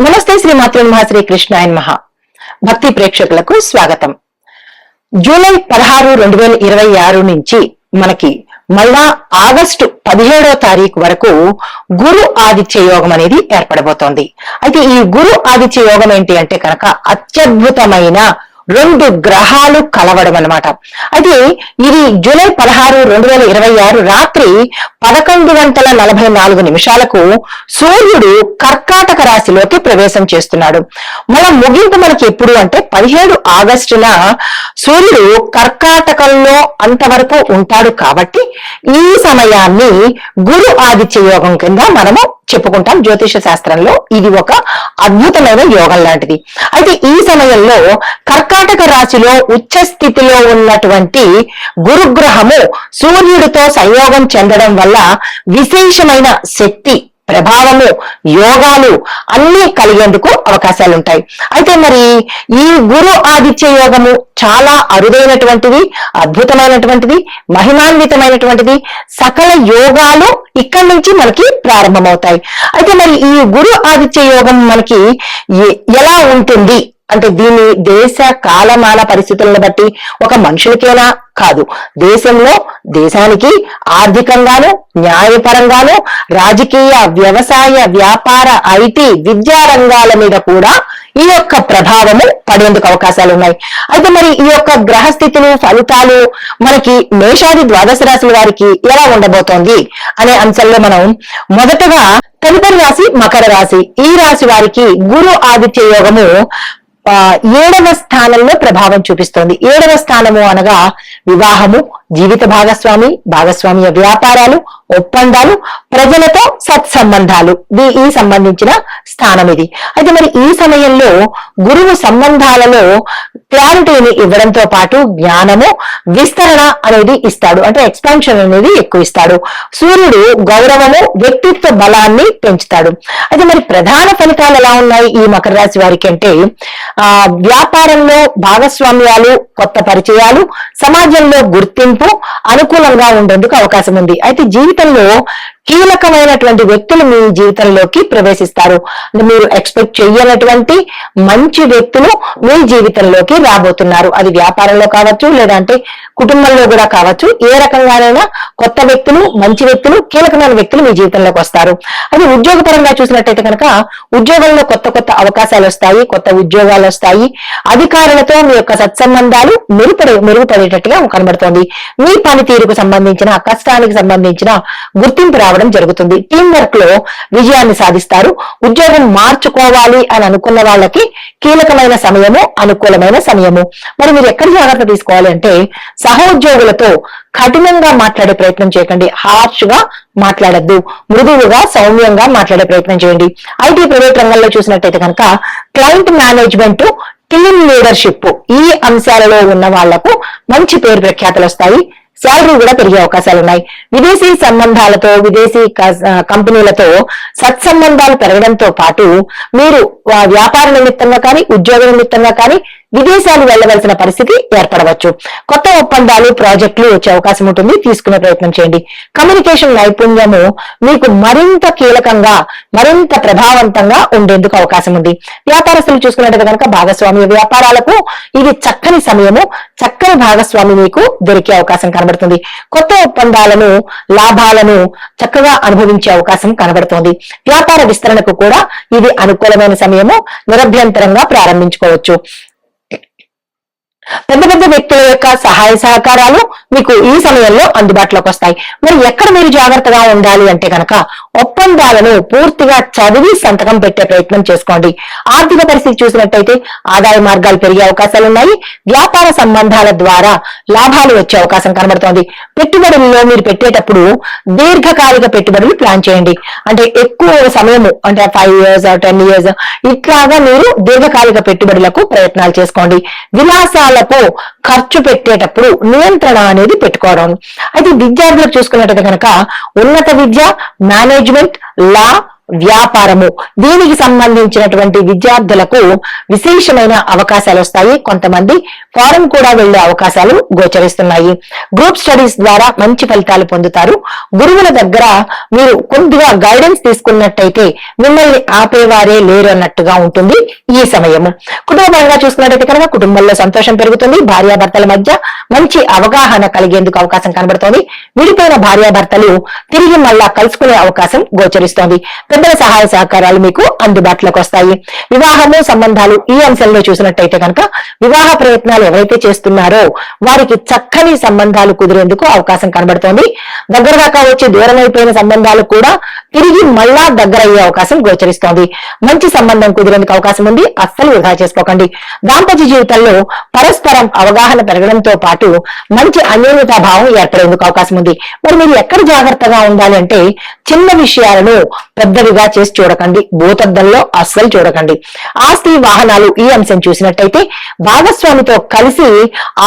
నమస్తే శ్రీ మాతృ శ్రీ కృష్ణాయ నమః. భక్తి ప్రేక్షకులకు స్వాగతం. జూలై 16, 2026 నుంచి మనకి మళ్ళా ఆగస్టు 17వ తారీఖు వరకు గురు ఆదిత్య యోగం అనేది ఏర్పడబోతోంది. అయితే ఈ గురు ఆదిత్య యోగం ఏంటి అంటే కనుక అత్యద్భుతమైన రెండు గ్రహాలు కలవడం అన్నమాట. అయితే ఇది జూలై 16, 2026 రాత్రి 11:44 సూర్యుడు కర్కాటక రాశిలోకి ప్రవేశం చేస్తున్నాడు. మళ్ళా ముగింపు మనకి ఎప్పుడు అంటే 17 ఆగస్టున సూర్యుడు కర్కాటకంలో అంతవరకు ఉంటాడు. కాబట్టి ఈ సమయాన్ని గురు ఆదిత్య యోగం కింద మనము చెప్పుకుంటాం. జ్యోతిష శాస్త్రంలో ఇది ఒక అద్భుతమైన యోగం లాంటిది. అయితే ఈ సమయంలో కర్కాటక రాశిలో ఉచ్చ స్థితిలో ఉన్నటువంటి గురుగ్రహము సూర్యుడితో సంయోగం చెందడం వల్ల విశేషమైన శక్తి, ప్రభావము, యోగాలు అన్ని కలిగేందుకు అవకాశాలు ఉంటాయి. అయితే మరి ఈ గురు ఆదిత్య యోగము చాలా అరుదైనటువంటిది, అద్భుతమైనటువంటిది, మహిమాన్వితమైనటువంటిది. సకల యోగాలు ఇక్కడి నుంచి మనకి ప్రారంభమవుతాయి. అయితే మరి ఈ గురు ఆదిత్య యోగం మనకి ఎలా ఉంటుంది అంటే దీని దేశ కాలమాన పరిస్థితులను బట్టి ఒక మనుషులకేనా కాదు, దేశంలో దేశానికి ఆర్థికంగాను, న్యాయపరంగాను, రాజకీయ, వ్యవసాయ, వ్యాపార, ఐటీ, విద్యా రంగాల మీద కూడా ఈ యొక్క ప్రభావము పడేందుకు అవకాశాలు ఉన్నాయి. అయితే మరి ఈ యొక్క గ్రహస్థితులు, ఫలితాలు మనకి మేషాది ద్వాదశ రాశుల వారికి ఎలా ఉండబోతోంది అనే అంశంలో మనం మొదటగా తదుపరి రాశి మకర రాశి. ఈ రాశి వారికి గురు ఆదిత్య యోగము 7వ స్థానంలో ప్రభావం చూపిస్తోంది. 7వ స్థానము అనగా వివాహము, జీవిత భాగస్వామ్య వ్యాపారాలు, ఒప్పందాలు, ప్రజలతో సత్సంబంధాలు, ఈ సంబంధించిన స్థానం ఇది. అయితే మరి ఈ సమయంలో గురువు సంబంధాలలో క్లారిటీని ఇవ్వడంతో పాటు జ్ఞానము, విస్తరణ అనేది ఇస్తాడు. అంటే ఎక్స్పాన్షన్ అనేది ఎక్కువ ఇస్తాడు. సూర్యుడు గౌరవము, వ్యక్తిత్వ బలాన్ని పెంచుతాడు. అయితే మరి ప్రధాన ఫలితాలు ఎలా ఉన్నాయి ఈ మకర రాశి వారికి అంటే వ్యాపారంలో భాగస్వామ్యాలు, కొత్త పరిచయాలు, సమాజంలో గుర్తింపు అనుకూలంగా ఉండేందుకు అవకాశం ఉంది. అయితే జీవితంలో కీలకమైనటువంటి వ్యక్తులు మీ జీవితంలోకి ప్రవేశిస్తారు. మీరు ఎక్స్పెక్ట్ చేయనటువంటి మంచి వ్యక్తులు మీ జీవితంలోకి రాబోతున్నారు. అది వ్యాపారంలో కావచ్చు, లేదంటే కుటుంబంలో కూడా కావచ్చు. ఏ రకంగానైనా కొత్త వ్యక్తులు, మంచి వ్యక్తులు, కీలకమైన వ్యక్తులు మీ జీవితంలోకి వస్తారు. అది ఉద్యోగపరంగా చూసినట్టయితే కనుక ఉద్యోగంలో కొత్త కొత్త అవకాశాలు వస్తాయి, కొత్త ఉద్యోగాలు వస్తాయి. అధికారులతో మీ యొక్క సత్సంబంధాలు మెరుగుపడేటట్టుగా కనబడుతోంది. మీ పనితీరుకు సంబంధించిన, కష్టానికి సంబంధించిన గుర్తింపు రావడం జరుగుతుంది. టీం వర్క్ లో విజయాన్ని సాధిస్తారు. ఉద్యోగం మార్చుకోవాలి అని అనుకున్న వాళ్ళకి కీలకమైన సమయము, అనుకూలమైన సమయము. మరి మీరు ఎక్కడ జాగ్రత్త తీసుకోవాలి అంటే సహోద్యోగులతో కఠినంగా మాట్లాడే ప్రయత్నం చేయకండి. హార్ష్ గా మాట్లాడద్దు, మృదువుగా, సౌమ్యంగా మాట్లాడే ప్రయత్నం చేయండి. ఐటీ ప్రైవేట్ రంగంలో చూసినట్టయితే కనుక క్లయింట్ మేనేజ్మెంట్, టీమ్ లీడర్షిప్ ఈ అంశాలలో ఉన్న వాళ్లకు మంచి పేరు ప్రఖ్యాతలు వస్తాయి. శాలరీ కూడా పెరిగే అవకాశాలు ఉన్నాయి. విదేశీ సంబంధాలతో, విదేశీ కంపెనీలతో సత్సంబంధాలు పెరగడంతో పాటు మీరు వ్యాపార నిమిత్తంగా కానీ, ఉద్యోగ నిమిత్తంగా కానీ విదేశాలు వెళ్లవలసిన పరిస్థితి ఏర్పడవచ్చు. కొత్త ఒప్పందాలు, ప్రాజెక్టులు వచ్చే అవకాశం ఉంటుంది. తీసుకునే ప్రయత్నం చేయండి. కమ్యూనికేషన్ నైపుణ్యము మీకు మరింత కీలకంగా, మరింత ప్రభావవంతంగా ఉండేందుకు అవకాశం ఉంది. వ్యాపారస్తులు చూసుకున్నట్టు కనుక భాగస్వామ్య వ్యాపారాలకు ఇది చక్కని సమయము. చక్కని భాగస్వామి మీకు దొరికే అవకాశం కనబడుతుంది. కొత్త ఒప్పందాలను, లాభాలను చక్కగా అనుభవించే అవకాశం కనబడుతుంది. వ్యాపార విస్తరణకు కూడా ఇది అనుకూలమైన సమయము. నిరభ్యంతరంగా ప్రారంభించుకోవచ్చు. పెద్ద పెద్ద వ్యక్తుల యొక్క సహాయ సహకారాలు మీకు ఈ సమయంలో అందుబాటులోకి వస్తాయి. మరి ఎక్కడ మీరు జాగ్రత్తగా ఉండాలి అంటే కనుక ఒప్పందాలను పూర్తిగా చదివి సంతకం పెట్టే ప్రయత్నం చేసుకోండి. ఆర్థిక పరిస్థితి చూసినట్టయితే ఆదాయ మార్గాలు పెరిగే అవకాశాలు ఉన్నాయి. వ్యాపార సంబంధాల ద్వారా లాభాలు వచ్చే అవకాశం కనబడుతోంది. పెట్టుబడుల్లో మీరు పెట్టేటప్పుడు దీర్ఘకాలిక పెట్టుబడులు ప్లాన్ చేయండి. అంటే ఎక్కువ సమయము, అంటే 5 years 10 years ఇట్లాగా మీరు దీర్ఘకాలిక పెట్టుబడులకు ప్రయత్నాలు చేసుకోండి. విలాసాలకు ఖర్చు పెట్టేటప్పుడు నియంత్రణ అనేది పెట్టుకోవడం. అయితే విద్యార్థులకు చూసుకున్నట్టయితే కనుక ఉన్నత విద్య, మేనేజ్మెంట్, లా, వ్యాపారము, దీనికి సంబంధించినటువంటి విద్యార్థులకు విశేషమైన అవకాశాలు వస్తాయి. కొంతమంది ఫారెన్ కూడా వెళ్లే అవకాశాలు గోచరిస్తున్నాయి. గ్రూప్ స్టడీస్ ద్వారా మంచి ఫలితాలు పొందుతారు. గురువుల దగ్గర మీరు కొద్దిగా గైడెన్స్ తీసుకున్నట్టయితే మిమ్మల్ని ఆపేవారే లేరు అన్నట్టుగా ఉంటుంది ఈ సమయము. కుటుంబంగా చూసుకున్నట్టయితే కనుక కుటుంబంలో సంతోషం పెరుగుతుంది. భార్యాభర్తల మధ్య మంచి అవగాహన కలిగేందుకు అవకాశం కనబడుతోంది. విడిపోయిన భార్యాభర్తలు తిరిగి మళ్ళా కలుసుకునే అవకాశం గోచరిస్తోంది. పెద్దల సహాయ సహకారాలు మీకు అందుబాటులోకి వస్తాయి. వివాహము, సంబంధాలు, ఈ అంశంలో చూసినట్టయితే కనుక వివాహ ప్రయత్నాలు ఎవరైతే చేస్తున్నారో వారికి చక్కని సంబంధాలు కుదిరేందుకు అవకాశం కనబడుతోంది. దగ్గర దాకా వచ్చి దూరం అయిపోయిన సంబంధాలు కూడా తిరిగి మళ్ళా దగ్గర అయ్యే అవకాశం గోచరిస్తోంది. మంచి సంబంధం కుదిరేందుకు అవకాశం ఉంది. అస్సలు వృధా చేసుకోకండి. దాంపత్య జీవితంలో పరస్పరం అవగాహన పెరగడంతో పాటు మంచి అన్యోన్యతా భావం ఏర్పడేందుకు అవకాశం ఉంది. మరి మీరు ఎక్కడ జాగ్రత్తగా ఉండాలి అంటే చిన్న విషయాలను పెద్దవిగా చేసి చూడకండి. భూతద్దంలో అస్సలు చూడకండి. ఆస్తి, వాహనాలు, ఈ అంశం చూసినట్టయితే భాగస్వామితో కలిసి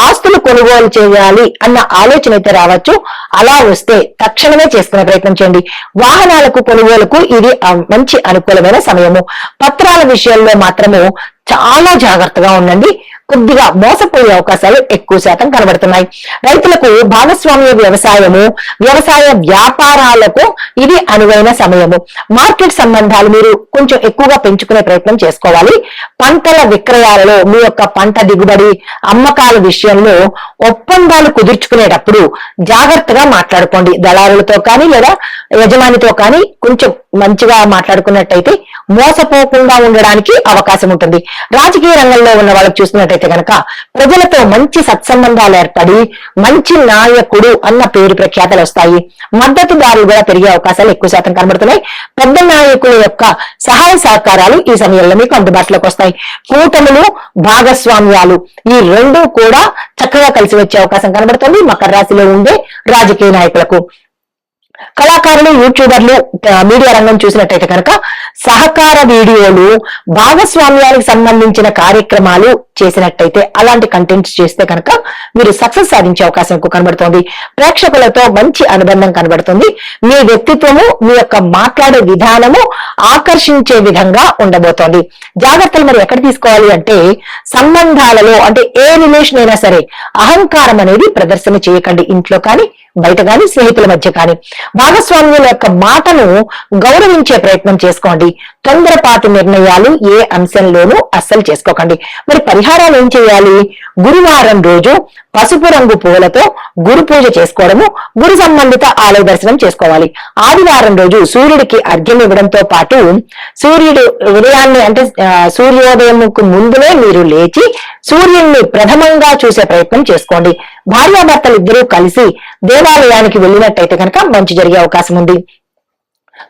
ఆస్తులు కొనుగోలు చేయాలి అన్న ఆలోచన అయితే రావచ్చు. అలా వస్తే తక్షణమే చేసుకునే ప్రయత్నం చేయండి. వాహనాలకు కొనుగోలుకు ఇది మంచి అనుకూలమైన సమయము. పత్రాల విషయంలో మాత్రము చాలా జాగ్రత్తగా ఉండండి. కొద్దిగా మోసపోయే అవకాశాలు ఎక్కువ శాతం కనబడుతున్నాయి. రైతులకు భాగస్వామ్య వ్యవసాయము, వ్యవసాయ వ్యాపారాలకు ఇది అనువైన సమయము. మార్కెట్ సంబంధాలు మీరు కొంచెం ఎక్కువగా పెంచుకునే ప్రయత్నం చేసుకోవాలి. పంటల విక్రయాలలో మీ యొక్క పంట దిగుబడి, అమ్మకాల విషయంలో ఒప్పందాలు కుదుర్చుకునేటప్పుడు జాగ్రత్తగా మాట్లాడుకోండి. దళారులతో కానీ లేదా యజమానితో కానీ కొంచెం మంచిగా మాట్లాడుకున్నట్టయితే మోసపోకుండా ఉండడానికి అవకాశం ఉంటుంది. రాజకీయ రంగంలో ఉన్న వాళ్ళకి చూసినట్టయితే కనుక ప్రజలతో మంచి సత్సంబంధాలు ఏర్పడి మంచి నాయకుడు అన్న పేరు ప్రఖ్యాతలు వస్తాయి. మద్దతుదారులు కూడా పెరిగే అవకాశాలు ఎక్కువ శాతం కనబడుతున్నాయి. పెద్ద నాయకుల యొక్క సహాయ సహకారాలు ఈ సమయంలో మీకు అందుబాటులోకి వస్తాయి. కూటములు, భాగస్వామ్యాలు, ఈ రెండూ కూడా చక్కగా కలిసి వచ్చే అవకాశం కనబడుతుంది మకర రాశిలో ఉండే రాజకీయ నాయకులకు. కళాకారులు, యూట్యూబర్లు, మీడియా రంగం చూసినట్టయితే కనుక సహకార వీడియోలు, భాగస్వామ్యానికి సంబంధించిన కార్యక్రమాలు చేసినట్టయితే అలాంటి కంటెంట్స్ చేస్తే కనుక మీరు సక్సెస్ సాధించే అవకాశం ఎక్కువ కనబడుతోంది. ప్రేక్షకులతో మంచి అనుబంధం కనబడుతుంది. మీ వ్యక్తిత్వము, మీ యొక్క మాట్లాడే విధానము ఆకర్షించే విధంగా ఉండబోతోంది. జాగ్రత్తలు మరి ఎక్కడ తీసుకోవాలి అంటే సంబంధాలలో, అంటే ఏ రిలేషన్ అయినా సరే అహంకారం అనేది ప్రదర్శన చేయకండి. ఇంట్లో కానీ బయట కానీ స్నేహితుల మధ్య కానీ భాగస్వామ్యుల యొక్క మాటను గౌరవించే ప్రయత్నం చేసుకోండి. తొందరపాటు నిర్ణయాలు ఏ అంశంలోనూ అస్సలు చేసుకోకండి. మరి పరిహారాలు ఏం చేయాలి? గురువారం రోజు పసుపు రంగు పువ్వులతో గురు పూజ చేసుకోవడము, గురు సంబంధిత ఆలయ దర్శనం చేసుకోవాలి. ఆదివారం రోజు సూర్యుడికి అర్ఘ్యం ఇవ్వడంతో పాటు సూర్యుడు ఉదయాన్నే అంటే సూర్యోదయంకు ముందునే మీరు లేచి సూర్యుడిని ప్రథమంగా చూసే ప్రయత్నం చేసుకోండి. భార్యాభర్తలు ఇద్దరూ కలిసి దేవాలయానికి వెళ్ళినట్టయితే కనుక మంచి జరిగే అవకాశం ఉంది.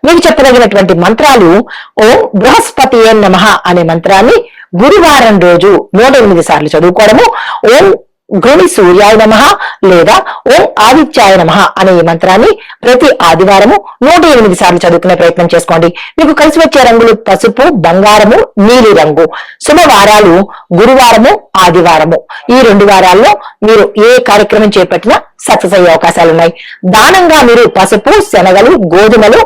మీకు చెప్పదగినటువంటి మంత్రాలు ఓం బృహస్పతియే నమః అనే మంత్రాన్ని గురువారం రోజు 108 సార్లు చదువుకోవడము, ఓం గృణి సూర్యాయ నమః లేదా ఓం ఆదిత్యాయ నమః అనే ఈ మంత్రాన్ని ప్రతి ఆదివారము 108 సార్లు చదువుకునే ప్రయత్నం చేసుకోండి. మీకు కలిసి వచ్చే రంగులు పసుపు, బంగారము, నీలి రంగు. శుభవారాలు గురువారము, ఆదివారము. ఈ 2 వారాల్లో మీరు ఏ కార్యక్రమం చేపట్టినా సక్సెస్ అయ్యే అవకాశాలున్నాయి. దానంగా మీరు పసుపు, శనగలు, గోధుమలు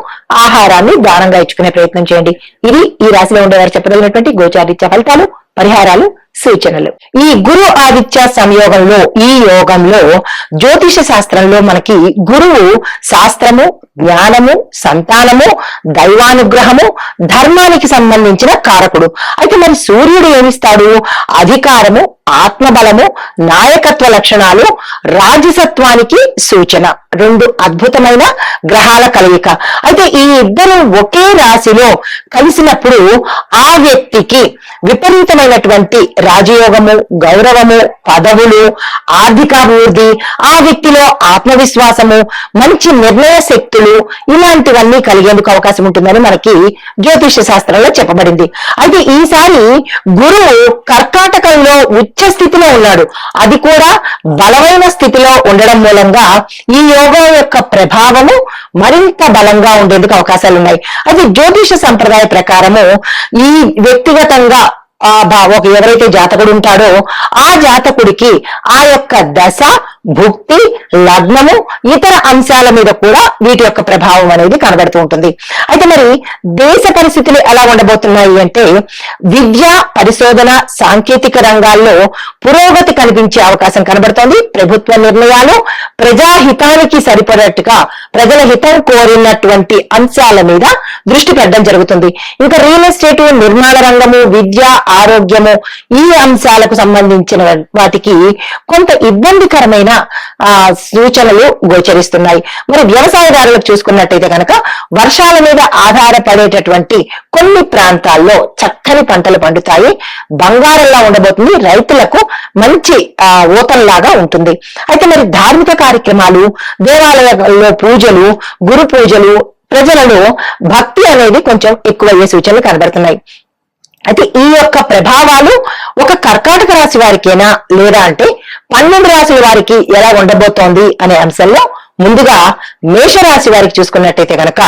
ఆహారాన్ని దానంగా ఇచ్చుకునే ప్రయత్నం చేయండి. ఇది ఈ రాశిలో ఉండేవారు చెప్పగలిగినటువంటి గోచారిత్య ఫలితాలు, పరిహారాలు, సూచనలు. ఈ గురు ఆదిత్య సంయోగంలో, ఈ యోగంలో జ్యోతిష శాస్త్రంలో మనకి గురువు శాస్త్రము, జ్ఞానము, సంతానము, దైవానుగ్రహము, ధర్మానికి సంబంధించిన కారకుడు. అయితే మరి సూర్యుడు ఏమిస్తాడు? అధికారము, ఆత్మబలము, నాయకత్వ లక్షణాలు, రాజసత్వానికి సూచన. 2 అద్భుతమైన గ్రహాల కలయిక. అయితే ఈ ఇద్దరు ఒకే రాశిలో కలిసినప్పుడు ఆ వ్యక్తికి విపరీతమైనటువంటి రాజయోగము, గౌరవము, పదవులు, ఆర్థికాభివృద్ధి, ఆ వ్యక్తిలో ఆత్మవిశ్వాసము, మంచి నిర్ణయ శక్తులు, ఇలాంటివన్నీ కలిగేందుకు అవకాశం ఉంటుందని మనకి జ్యోతిష శాస్త్రంలో చెప్పబడింది. అయితే ఈసారి గురువు కర్కాటకంలో ఉచ్చ స్థితిలో ఉన్నాడు. అది కూడా బలమైన స్థితిలో ఉండడం మూలంగా ఈ యోగం యొక్క ప్రభావము మరింత బలంగా ఉండేందుకు అవకాశాలు ఉన్నాయి. అయితే జ్యోతిష సంప్రదాయ ప్రకారము ఈ వ్యక్తిగతంగా ఎవరైతే జాతకుడు ఉంటాడో ఆ జాతకుడికి ఆ యొక్క దశ భుక్తి, లగ్నము, ఇతర అంశాల మీద కూడా వీటి యొక్క ప్రభావం అనేది కనబడుతూ ఉంటుంది. అయితే మరి దేశ పరిస్థితులు ఎలా ఉండబోతున్నాయి అంటే విద్య, పరిశోధన, సాంకేతిక రంగాల్లో పురోగతి కనిపించే అవకాశం కనబడుతోంది. ప్రభుత్వ నిర్ణయాలు ప్రజాహితానికి సరిపడట్టుగా ప్రజల హితం కోరినటువంటి అంశాల మీద దృష్టి పెట్టడం జరుగుతుంది. ఇంకా రియల్ ఎస్టేట్, నిర్మాణ రంగము, విద్య, ఆరోగ్యము ఈ అంశాలకు సంబంధించిన వాటికి కొంత ఇబ్బందికరమైన సూచనలు గోచరిస్తున్నాయి. మరి వ్యవసాయదారులకు చూసుకున్నట్టయితే కనుక వర్షాల మీద ఆధారపడేటటువంటి కొన్ని ప్రాంతాల్లో చక్కని పంటలు పండుతాయి. బంగారంలా ఉండబోతుంది. రైతులకు మంచి ఊతంలాగా ఉంటుంది. అయితే మరి ధార్మిక కార్యక్రమాలు, దేవాలయాల్లో పూజలు, గురు పూజలు, ప్రజలలో భక్తి అనేది కొంచెం ఎక్కువయ్యే సూచనలు కనబడుతున్నాయి. అయితే ఈ యొక్క ప్రభావాలు ఒక కర్కాటక రాశి వారికేనా లేదా అంటే 12 రాశుల వారికి ఎలా ఉండబోతోంది అనే అంశంలో ముందుగా మేషరాశి వారికి చూసుకున్నట్టయితే కనుక